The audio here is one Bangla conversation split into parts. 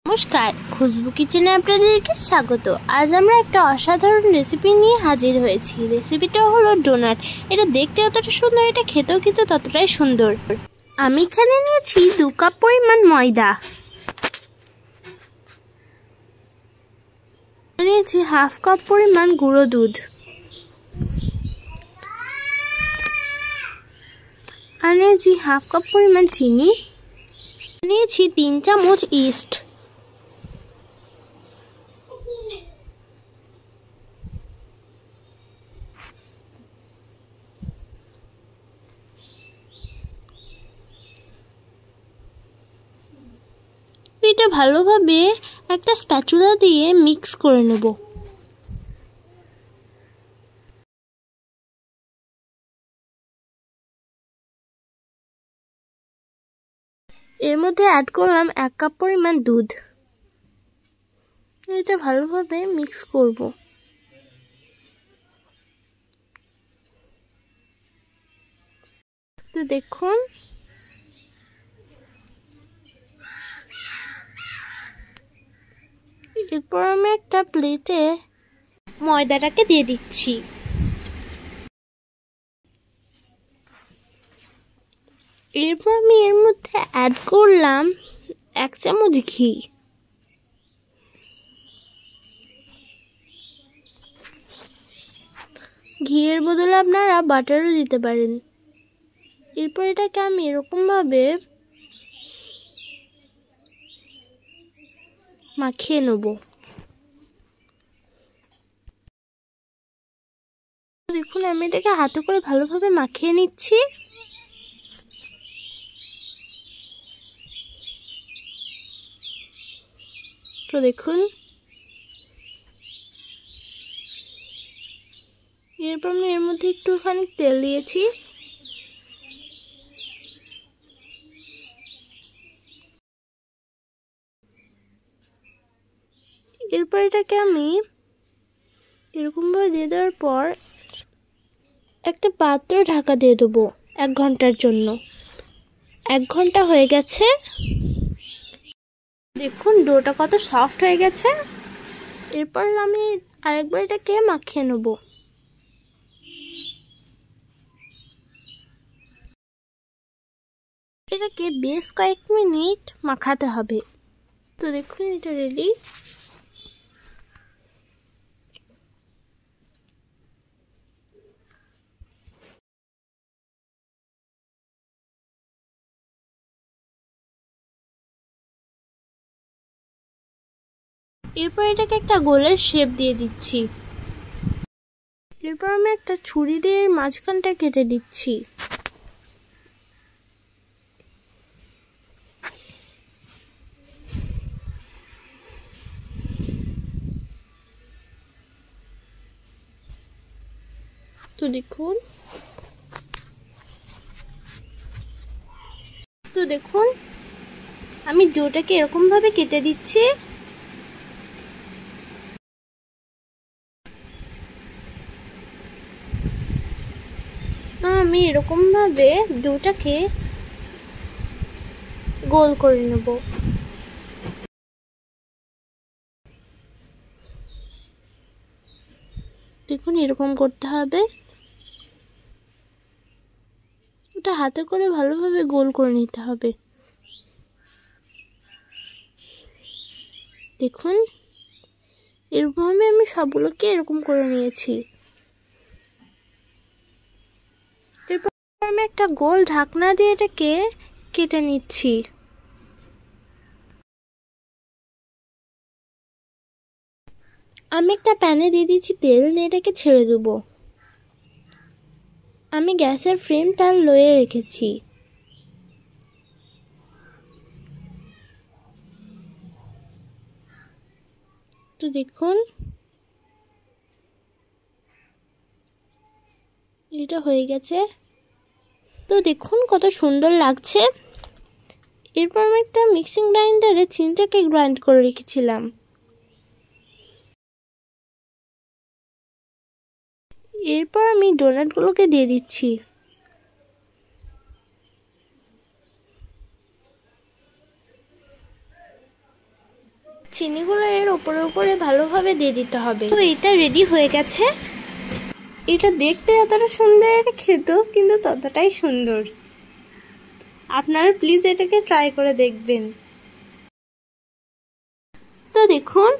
নমস্কার, খুশবু কিচেনে আপনাদেরকে স্বাগত। আজ আমরা একটা অসাধারণ রেসিপি নিয়ে হাজির হয়েছি। রেসিপিটা হলো ডোনাট। এটা দেখতে যতটা সুন্দর, এটা খেতেও কিন্তু ততটাই সুন্দর। আমি এখানে নিয়েছি 2 কাপ পরিমাণ ময়দা, নিয়েছি হাফ কাপ পরিমাণ গুঁড়ো দুধ, আর নিয়েছি হাফ কাপ পরিমাণ চিনি, নিয়েছি 3 চামচ ইস্ট। এটা ভালোভাবে একটা স্প্যাচুলা দিয়ে মিক্স করে নেব। এর মধ্যে অ্যাড করলাম 1 কাপ পরিমাণ দুধ। এটা ভালোভাবে মিক্স করব। তো দেখুন, এরপর আমি একটা প্লেটে ময়দাটাকে দিয়ে দিচ্ছি। এরপর আমি এর মধ্যে অ্যাড করলাম 1 চামচ ঘি। ঘিয়ের বদলে আপনারা বাটারও দিতে পারেন। এরপর এটাকে আমি এরকমভাবে মাখিয়ে নেব। দেখুন, আমি এটাকে হাতে করে ভালোভাবে মাখিয়ে নিচ্ছি। তো দেখুন, এরপর আমি এর মধ্যে একটুখানি তেল দিয়েছি। এরপর এটাকে আমি এরকমভাবে দিয়ে দেওয়ার পর একটা পাত্র ঢাকা দিয়ে দেবো 1 ঘন্টার জন্য। 1 ঘন্টা হয়ে গেছে। দেখুন ডোটা কত সফট হয়ে গেছে। এরপর আমি আরেকবার এটাকে মাখিয়ে নেব। এটাকে বেশ কয়েক মিনিট মাখাতে হবে। তো দেখুন, এটা রেডি। এরপর এটাকে একটা গোলের শেপ দিয়ে দিচ্ছি। এরপর আমি একটা ছুরি দিয়ে মাঝখানটা কেটে দিচ্ছি। তো দেখুন আমি ডোটাকে এরকম ভাবে কেটে দিচ্ছি। আমি এরকম ভাবে ডোটাকে গোল করে নেব। দেখুন, এরকম করতে হবে। ওটা হাতে করে ভালোভাবে গোল করে নিতে হবে। দেখুন, এরকমভাবে আমি সবগুলোকে এরকম করে নিয়েছি। এরপর আমি একটা গোল ঢাকনা দিয়ে এটাকে কেটে নিচ্ছি। আমি একটা প্যানে দিয়ে দিচ্ছি তেল, নিয়ে এটাকে ছেড়ে দেবো। আমি গ্যাসের ফ্লেমটা লোয়ে রেখেছি। তো দেখুন, এটা হয়ে গেছে। তো দেখুন কত সুন্দর লাগছে। এরপর আমি একটা মিক্সিং গ্রাইন্ডারে চিনিটাকে গ্রাইন্ড করে রেখেছিলাম। এরপর আমি ডোনাটগুলোকে দিয়ে দিচ্ছি। চিনিগুলো এর উপরে উপরে ভালোভাবে দিয়ে দিতে হবে। তো এটা রেডি হয়ে গেছে। এটা দেখতে যতটা সুন্দর, খেতেও কিন্তু ততটাই সুন্দর। আপনারা প্লিজ এটাকে ট্রাই করে দেখবেন। তো দেখুন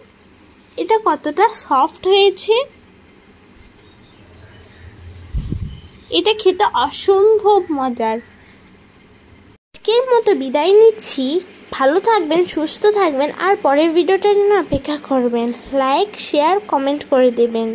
এটা কতটা সফট হয়েছে। এটা খেতে অসম্ভব মজার। আজকের মতো বিদায় নিচ্ছি। ভালো থাকবেন, সুস্থ থাকবেন, আর পরের ভিডিওটার জন্য অপেক্ষা করবেন। লাইক, শেয়ার, কমেন্ট করে দেবেন।